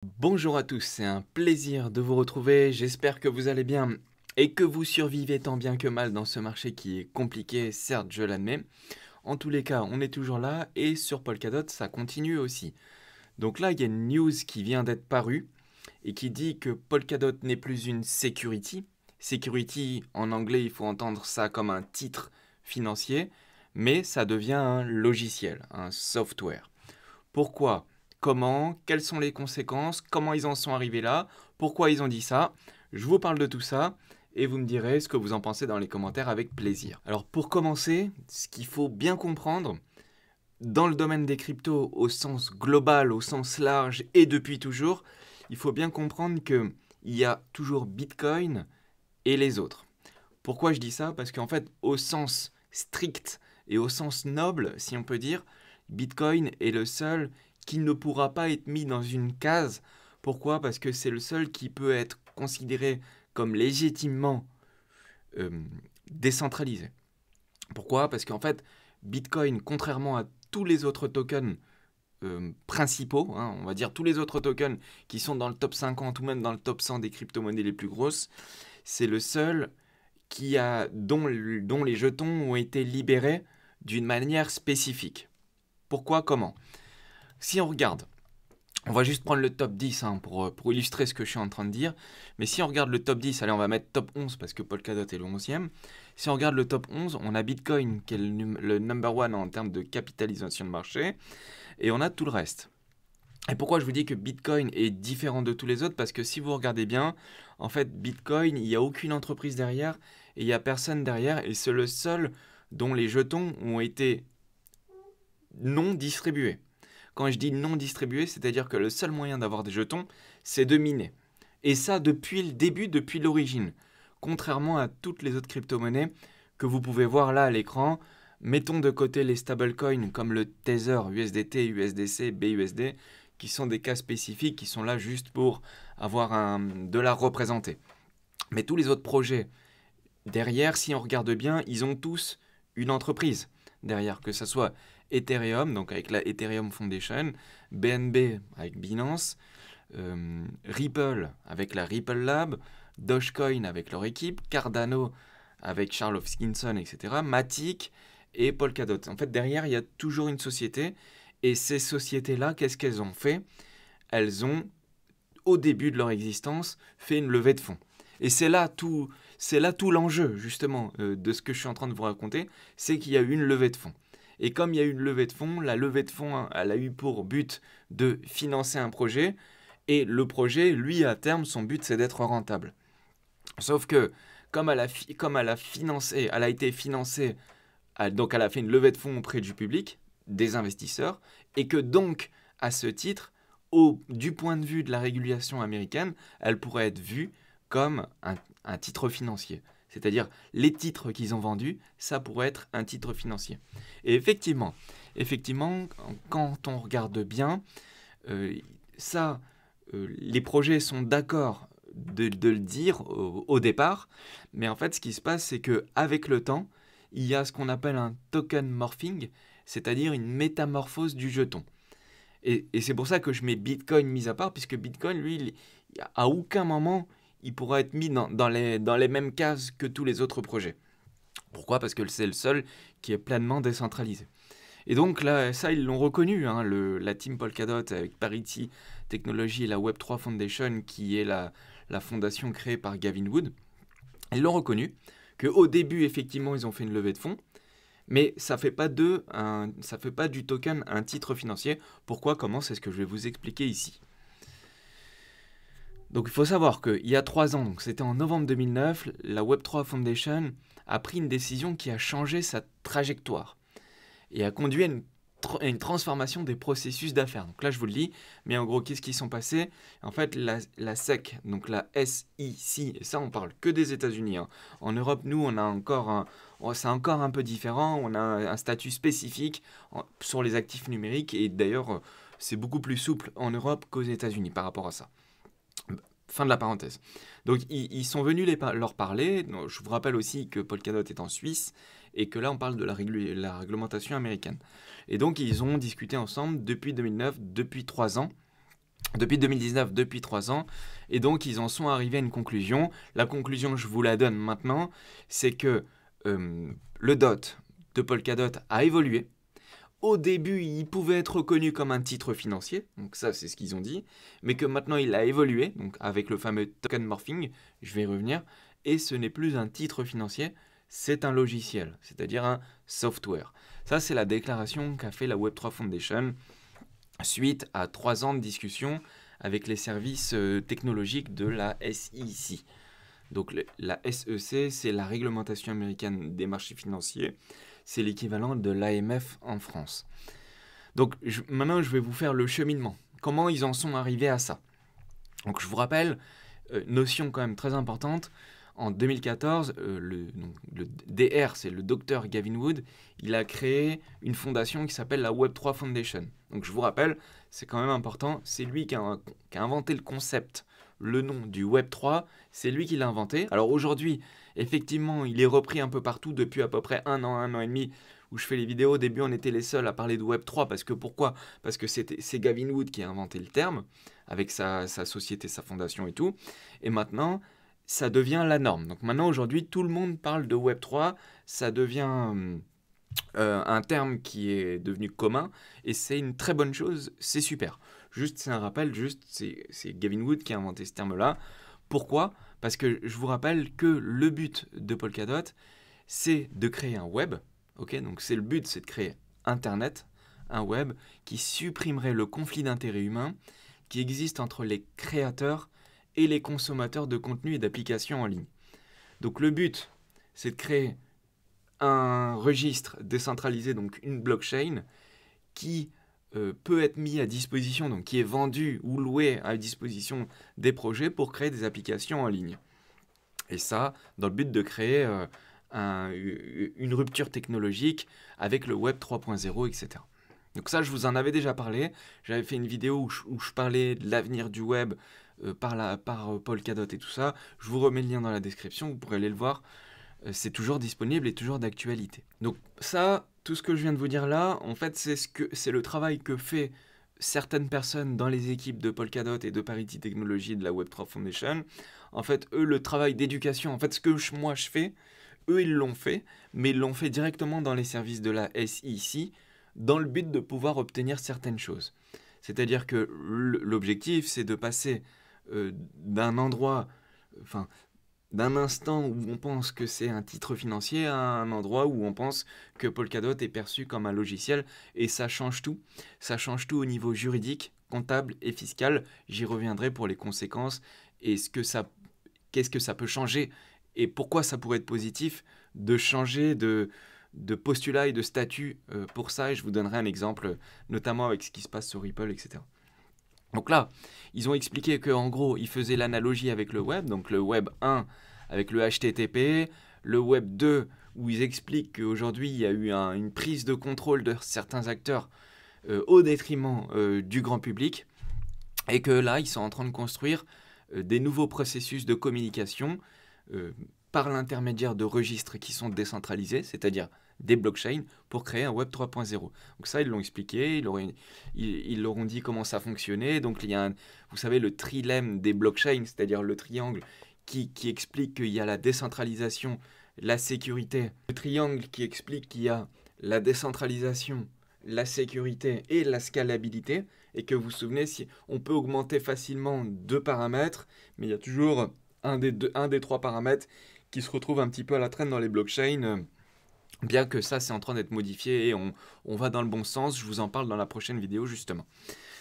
Bonjour à tous, c'est un plaisir de vous retrouver, j'espère que vous allez bien et que vous survivez tant bien que mal dans ce marché qui est compliqué, certes je l'admets. En tous les cas, on est toujours là et sur Polkadot ça continue aussi. Donc là, il y a une news qui vient d'être parue et qui dit que Polkadot n'est plus une security. Security, en anglais, il faut entendre ça comme un titre financier, mais ça devient un logiciel, un software. Pourquoi? Comment? Quelles sont les conséquences? Comment ils en sont arrivés là? Pourquoi ils ont dit ça? Je vous parle de tout ça et vous me direz ce que vous en pensez dans les commentaires avec plaisir. Alors pour commencer, ce qu'il faut bien comprendre, dans le domaine des cryptos au sens global, au sens large et depuis toujours, il faut bien comprendre qu'il y a toujours Bitcoin et les autres. Pourquoi je dis ça? Parce qu'en fait, au sens strict et au sens noble, si on peut dire, Bitcoin est le seul qui ne pourra pas être mis dans une case. Pourquoi? Parce que c'est le seul qui peut être considéré comme légitimement euh, décentralisé. Pourquoi? Parce qu'en fait, Bitcoin, contrairement à tous les autres tokens principaux, hein, on va dire tous les autres tokens qui sont dans le top 50 ou même dans le top 100 des crypto-monnaies les plus grosses, c'est le seul dont les jetons ont été libérés d'une manière spécifique. Pourquoi? Comment? Si on regarde, on va juste prendre le top 10 hein, pour illustrer ce que je suis en train de dire, mais si on regarde le top 10, allez on va mettre top 11 parce que Polkadot est le 11e. Si on regarde le top 11, on a Bitcoin qui est le number one en termes de capitalisation de marché, et on a tout le reste. Et pourquoi je vous dis que Bitcoin est différent de tous les autres? Parce que si vous regardez bien, en fait, Bitcoin, il n'y a aucune entreprise derrière et il n'y a personne derrière. Et c'est le seul dont les jetons ont été non distribués. Quand je dis non distribués, c'est-à-dire que le seul moyen d'avoir des jetons, c'est de miner. Et ça depuis le début, depuis l'origine. Contrairement à toutes les autres crypto-monnaies que vous pouvez voir là à l'écran, mettons de côté les stablecoins comme le Tether, USDT, USDC, BUSD, qui sont des cas spécifiques, qui sont là juste pour avoir un dollar représenté. Mais tous les autres projets derrière, si on regarde bien, ils ont tous une entreprise derrière, que ce soit Ethereum, donc avec la Ethereum Foundation, BNB avec Binance, Ripple avec la Ripple Lab, Dogecoin avec leur équipe, Cardano avec Charles Hoskinson, etc., Matic et Polkadot. En fait, derrière, il y a toujours une société. Et ces sociétés-là, qu'est-ce qu'elles ont fait? Elles ont, au début de leur existence, fait une levée de fonds. Et c'est là tout l'enjeu, justement, de ce que je suis en train de vous raconter, c'est qu'il y a eu une levée de fonds. Et comme il y a eu une levée de fonds, la levée de fonds, elle a eu pour but de financer un projet. Et le projet, lui, à terme, son but, c'est d'être rentable. Sauf que, comme elle a été financée, donc elle a fait une levée de fonds auprès du public, des investisseurs, et que donc, à ce titre, du point de vue de la régulation américaine, elle pourrait être vue comme un titre financier. C'est-à-dire, les titres qu'ils ont vendus, ça pourrait être un titre financier. Et effectivement, quand on regarde bien, euh, les projets sont d'accord de le dire au départ, mais en fait, ce qui se passe, c'est qu'avec le temps, il y a ce qu'on appelle un token morphing, c'est-à-dire une métamorphose du jeton. Et c'est pour ça que je mets Bitcoin mis à part, puisque Bitcoin, lui, à aucun moment, il pourra être mis dans les mêmes cases que tous les autres projets. Pourquoi? Parce que c'est le seul qui est pleinement décentralisé. Et donc là, ça, ils l'ont reconnu, hein, la team Polkadot avec Parity Technology et la Web3 Foundation, qui est la fondation créée par Gavin Wood. Ils l'ont reconnu, qu'au début, effectivement, ils ont fait une levée de fonds, mais ça fait pas du token un titre financier. Pourquoi? Comment? C'est ce que je vais vous expliquer ici. Donc il faut savoir qu'il y a 3 ans, donc c'était en novembre 2009, la Web3 Foundation a pris une décision qui a changé sa trajectoire et a conduit à une transformation des processus d'affaires. Donc là, je vous le dis, mais en gros, qu'est-ce qui s'est passé? En fait, la SEC, donc la SEC, et ça, on parle que des États-Unis. Hein. En Europe, nous, c'est encore un peu différent. On a un statut spécifique sur les actifs numériques, et d'ailleurs, c'est beaucoup plus souple en Europe qu'aux États-Unis par rapport à ça. Fin de la parenthèse. Donc ils sont venus leur parler. Donc, je vous rappelle aussi que Polkadot est en Suisse et que là on parle de la réglementation américaine. Et donc ils ont discuté ensemble depuis 2009, depuis 3 ans. depuis 2019, depuis 3 ans, et donc ils en sont arrivés à une conclusion. La conclusion, je vous la donne maintenant, c'est que le DOT de Polkadot a évolué. Au début, il pouvait être reconnu comme un titre financier, donc ça c'est ce qu'ils ont dit, mais que maintenant il a évolué, donc avec le fameux token morphing, je vais y revenir, et ce n'est plus un titre financier, c'est un logiciel, c'est-à-dire un software. Ça c'est la déclaration qu'a fait la Web3 Foundation suite à 3 ans de discussion avec les services technologiques de la SEC. Donc la SEC, c'est la réglementation américaine des marchés financiers. C'est l'équivalent de l'AMF en France. Donc maintenant, je vais vous faire le cheminement. Comment ils en sont arrivés à ça? Donc je vous rappelle, notion quand même très importante, en 2014, le DR, c'est le docteur Gavin Wood, il a créé une fondation qui s'appelle la Web3 Foundation. Donc je vous rappelle, c'est quand même important, c'est lui qui a inventé le concept, le nom du Web3, c'est lui qui l'a inventé. Alors aujourd'hui, effectivement, il est repris un peu partout depuis à peu près un an et demi, où je fais les vidéos. Au début, on était les seuls à parler de Web3, parce que pourquoi? Parce que c'est Gavin Wood qui a inventé le terme, avec sa société, sa fondation et tout. Et maintenant, ça devient la norme. Donc maintenant, aujourd'hui, tout le monde parle de Web3, ça devient un terme qui est devenu commun, et c'est une très bonne chose, c'est super. Juste, c'est un rappel, c'est Gavin Wood qui a inventé ce terme-là. Pourquoi? Parce que je vous rappelle que le but de Polkadot, c'est de créer un web, ok? Donc le but, c'est de créer Internet, un web qui supprimerait le conflit d'intérêts humains qui existe entre les créateurs et les consommateurs de contenu et d'applications en ligne. Donc le but, c'est de créer un registre décentralisé, donc une blockchain, qui peut être mis à disposition, donc qui est vendu ou loué à disposition des projets pour créer des applications en ligne. Et ça, dans le but de créer une rupture technologique avec le Web 3.0, etc. Donc ça, je vous en avais déjà parlé. J'avais fait une vidéo où je parlais de l'avenir du web par Polkadot et tout ça. Je vous remets le lien dans la description, vous pourrez aller le voir. C'est toujours disponible et toujours d'actualité. Donc ça, tout ce que je viens de vous dire là, en fait, c'est le travail que fait certaines personnes dans les équipes de Polkadot et de Parity Technologies de la Web3 Foundation. En fait, eux, le travail d'éducation, en fait, ce que moi je fais, eux, ils l'ont fait, mais ils l'ont fait directement dans les services de la SEC, dans le but de pouvoir obtenir certaines choses. C'est-à-dire que l'objectif, c'est de passer d'un endroit, enfin, d'un instant où on pense que c'est un titre financier à un endroit où on pense que Polkadot est perçu comme un logiciel, et ça change tout. Ça change tout au niveau juridique, comptable et fiscal. J'y reviendrai pour les conséquences et qu'est-ce que ça peut changer et pourquoi ça pourrait être positif de changer de postulat et de statut pour ça, et je vous donnerai un exemple, notamment avec ce qui se passe sur Ripple, etc. Donc là, ils ont expliqué qu'en gros, ils faisaient l'analogie avec le web, donc le web 1 avec le HTTP, le web 2 où ils expliquent qu'aujourd'hui, il y a eu une prise de contrôle de certains acteurs au détriment du grand public, et que là, ils sont en train de construire des nouveaux processus de communication par l'intermédiaire de registres qui sont décentralisés, c'est-à-dire des blockchains, pour créer un Web 3.0. Donc ça, ils l'ont expliqué, ils leur ont dit comment ça fonctionnait. Donc il y a, vous savez, le trilemme des blockchains, c'est-à-dire le triangle qui explique qu'il y a la décentralisation, la sécurité. Le triangle qui explique qu'il y a la décentralisation, la sécurité et la scalabilité. Et que vous vous souvenez, si on peut augmenter facilement 2 paramètres, mais il y a toujours un des 3 paramètres qui se retrouve un petit peu à la traîne dans les blockchains, bien que ça, c'est en train d'être modifié et on va dans le bon sens. Je vous en parle dans la prochaine vidéo, justement.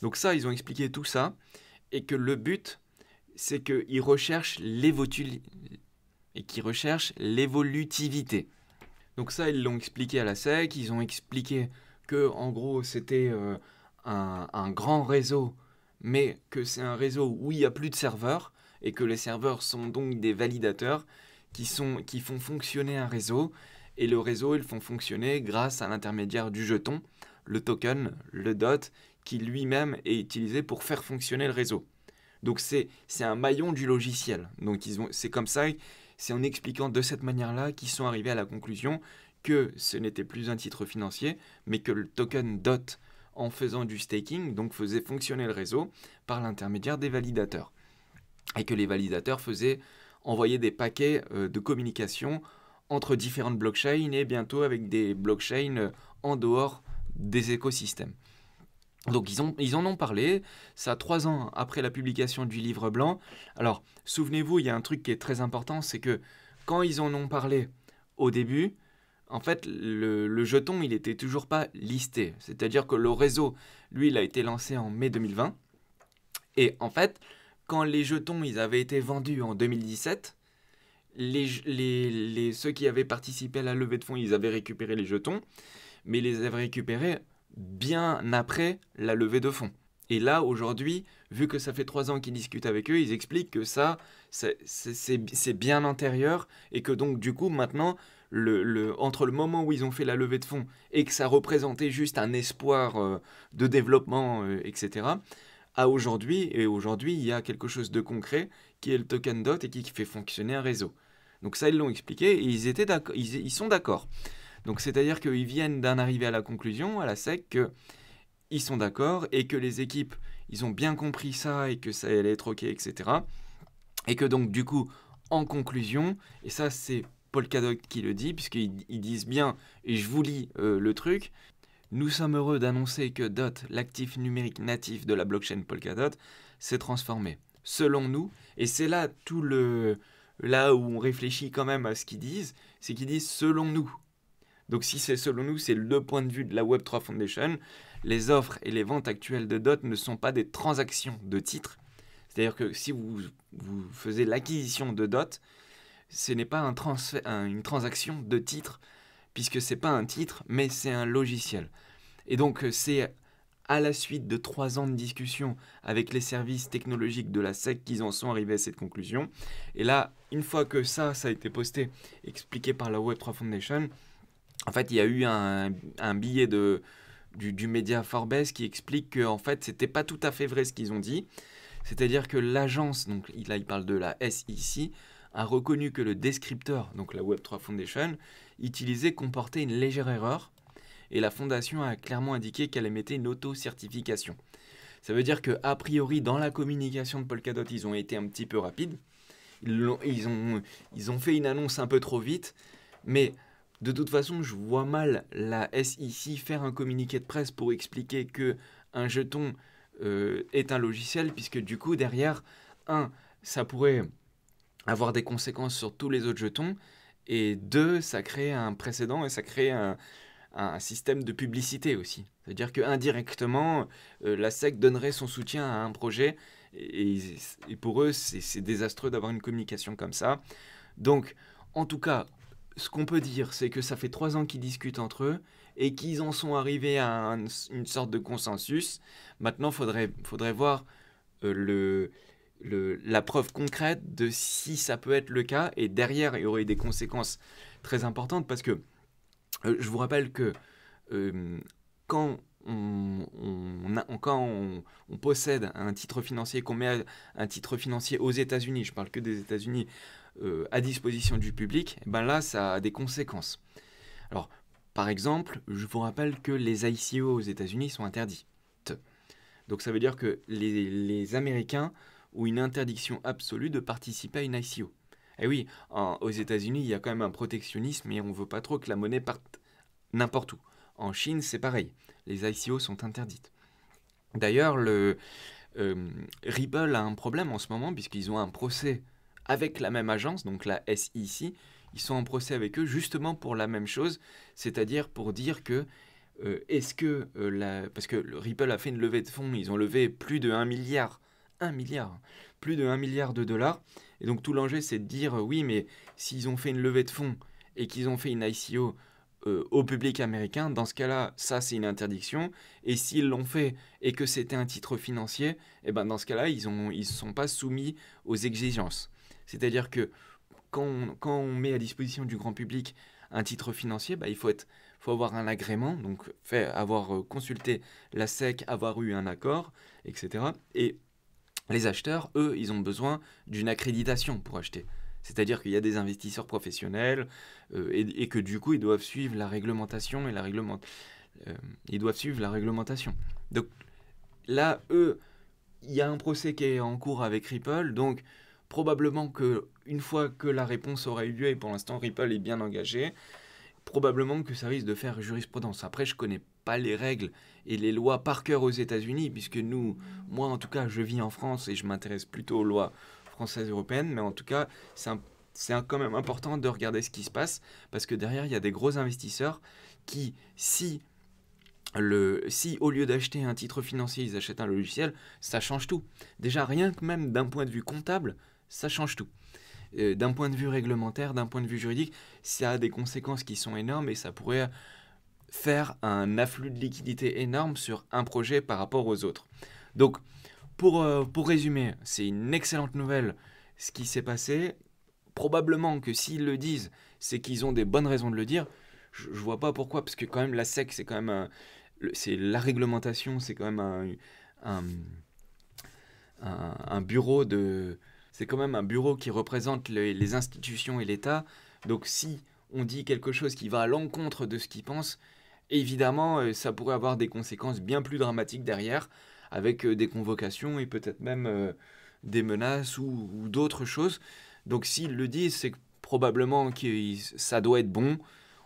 Donc ça, ils ont expliqué tout ça, et que le but, c'est qu'ils recherchent l'évolutivité. Donc ça, ils l'ont expliqué à la SEC, ils ont expliqué que, en gros, c'était un grand réseau, mais que c'est un réseau où il n'y a plus de serveurs, et que les serveurs sont donc des validateurs qui font fonctionner un réseau, et le réseau, ils font fonctionner grâce à l'intermédiaire du jeton, le token, le DOT, qui lui-même est utilisé pour faire fonctionner le réseau. Donc c'est un maillon du logiciel. Donc c'est comme ça, c'est en expliquant de cette manière-là qu'ils sont arrivés à la conclusion que ce n'était plus un titre financier, mais que le token DOT en faisant du staking, donc faisait fonctionner le réseau par l'intermédiaire des validateurs. Et que les validateurs envoyaient des paquets de communication entre différentes blockchains et bientôt avec des blockchains en dehors des écosystèmes. Donc ils en ont parlé, ça 3 ans après la publication du livre blanc. Alors souvenez-vous, il y a un truc qui est très important, c'est que quand ils en ont parlé au début, en fait le jeton il n'était toujours pas listé. C'est-à-dire que le réseau, lui, il a été lancé en mai 2020. Et en fait, quand les jetons ils avaient été vendus en 2017, ceux qui avaient participé à la levée de fonds, ils avaient récupéré les jetons, mais ils les avaient récupérés bien après la levée de fonds. Et là, aujourd'hui, vu que ça fait 3 ans qu'ils discutent avec eux, ils expliquent que ça, c'est bien antérieur et que donc, du coup, maintenant, entre le moment où ils ont fait la levée de fonds et que ça représentait juste un espoir de développement, etc., à aujourd'hui, et aujourd'hui, il y a quelque chose de concret qui est le token DOT et qui fait fonctionner un réseau. Donc ça, ils l'ont expliqué et ils sont d'accord. Donc c'est-à-dire qu'ils viennent d'en arriver à la conclusion, à la SEC, qu'ils sont d'accord et que les équipes, ils ont bien compris ça et que ça allait être OK, etc. Et que donc du coup, en conclusion, et ça c'est Polkadot qui le dit, puisqu'ils disent bien, et je vous lis le truc, nous sommes heureux d'annoncer que DOT, l'actif numérique natif de la blockchain Polkadot, s'est transformé. Selon nous, et c'est là là où on réfléchit quand même à ce qu'ils disent, c'est qu'ils disent selon nous. Donc si c'est selon nous, c'est le point de vue de la Web3 Foundation, les offres et les ventes actuelles de DOT ne sont pas des transactions de titres. C'est-à-dire que si vous faisiez l'acquisition de DOT, ce n'est pas une transaction de titres, puisque ce n'est pas un titre, mais c'est un logiciel. Et donc c'est à la suite de 3 ans de discussion avec les services technologiques de la SEC qu'ils en sont arrivés à cette conclusion. Et là, une fois que ça a été posté, expliqué par la Web3 Foundation, en fait, il y a eu un billet du média Forbes qui explique que en fait, c'était pas tout à fait vrai ce qu'ils ont dit. C'est-à-dire que l'agence, donc là il parle de la SEC, a reconnu que le descripteur, donc la Web3 Foundation, utilisé comportait une légère erreur et la fondation a clairement indiqué qu'elle émettait une auto-certification. Ça veut dire qu'a priori, dans la communication de Polkadot, ils ont été un petit peu rapides. Ils ont fait une annonce un peu trop vite, mais de toute façon, je vois mal la SEC faire un communiqué de presse pour expliquer que un jeton est un logiciel, puisque du coup, derrière, ça pourrait avoir des conséquences sur tous les autres jetons, et 2, ça crée un précédent et ça crée un système de publicité aussi. C'est-à-dire qu'indirectement, la SEC donnerait son soutien à un projet, et pour eux, c'est désastreux d'avoir une communication comme ça. Donc, en tout cas, ce qu'on peut dire, c'est que ça fait 3 ans qu'ils discutent entre eux, et qu'ils en sont arrivés à une sorte de consensus. Maintenant, il faudrait voir la preuve concrète de si ça peut être le cas, et derrière, il y aurait des conséquences très importantes, parce que je vous rappelle que quand on possède un titre financier, qu'on met un titre financier aux États-Unis, je parle que des États-Unis, à disposition du public, et ben là, ça a des conséquences. Alors, par exemple, je vous rappelle que les ICO aux États-Unis sont interdits. Donc ça veut dire que les Américains ont une interdiction absolue de participer à une ICO. Et oui, aux États-Unis, il y a quand même un protectionnisme et on ne veut pas trop que la monnaie parte n'importe où. En Chine, c'est pareil. Les ICO sont interdites. D'ailleurs, Ripple a un problème en ce moment puisqu'ils ont un procès avec la même agence, donc la SEC. Ils sont en procès avec eux justement pour la même chose, c'est-à-dire pour dire que parce que Ripple a fait une levée de fonds, ils ont levé plus de 1 milliard, plus de 1 milliard de dollars. Et donc tout l'enjeu, c'est de dire, oui, mais s'ils ont fait une levée de fonds et qu'ils ont fait une ICO au public américain, dans ce cas-là, ça, c'est une interdiction. Et s'ils l'ont fait et que c'était un titre financier, et ben dans ce cas-là, ils ne sont pas soumis aux exigences. C'est-à-dire que quand on met à disposition du grand public un titre financier, il faut avoir un agrément, donc avoir consulté la SEC, avoir eu un accord, etc. Et les acheteurs, eux, ils ont besoin d'une accréditation pour acheter. C'est-à-dire qu'il y a des investisseurs professionnels et que du coup, ils doivent suivre la réglementation et ils doivent suivre la réglementation. Donc là, eux, il y a un procès qui est en cours avec Ripple, donc probablement que une fois que la réponse aura eu lieu, et pour l'instant Ripple est bien engagé, probablement que ça risque de faire jurisprudence. Après, je connais pas les règles et les lois par cœur aux États-Unis, puisque moi en tout cas, je vis en France et je m'intéresse plutôt aux lois françaises et européennes, mais en tout cas, quand même important de regarder ce qui se passe, parce que derrière, il y a des gros investisseurs qui, si au lieu d'acheter un titre financier, ils achètent un logiciel, ça change tout. Déjà, rien que même d'un point de vue comptable, ça change tout. D'un point de vue réglementaire, d'un point de vue juridique, ça a des conséquences qui sont énormes et ça pourrait faire un afflux de liquidité énorme sur un projet par rapport aux autres. Donc, pour résumer, c'est une excellente nouvelle ce qui s'est passé. Probablement que s'ils le disent, c'est qu'ils ont des bonnes raisons de le dire. Je vois pas pourquoi, parce que quand même la SEC, c'est quand même c'est la réglementation, c'est quand même un, un bureau de... C'est quand même un bureau qui représente les institutions et l'État. Donc si on dit quelque chose qui va à l'encontre de ce qu'ils pensent, évidemment, ça pourrait avoir des conséquences bien plus dramatiques derrière, avec des convocations et peut-être même des menaces ou d'autres choses. Donc s'ils le disent, c'est que probablement que ça doit être bon.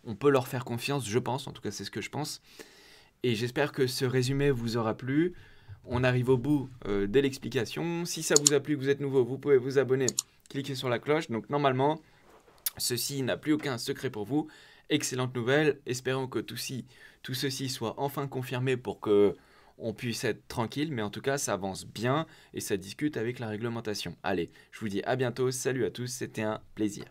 On peut leur faire confiance, je pense. En tout cas, c'est ce que je pense. Et j'espère que ce résumé vous aura plu. On arrive au bout de l'explication. Si ça vous a plu, que vous êtes nouveau, vous pouvez vous abonner, cliquer sur la cloche. Donc normalement, ceci n'a plus aucun secret pour vous. Excellente nouvelle. Espérons que tout ceci soit enfin confirmé pour que on puisse être tranquille. Mais en tout cas, ça avance bien et ça discute avec la réglementation. Allez, je vous dis à bientôt. Salut à tous, c'était un plaisir.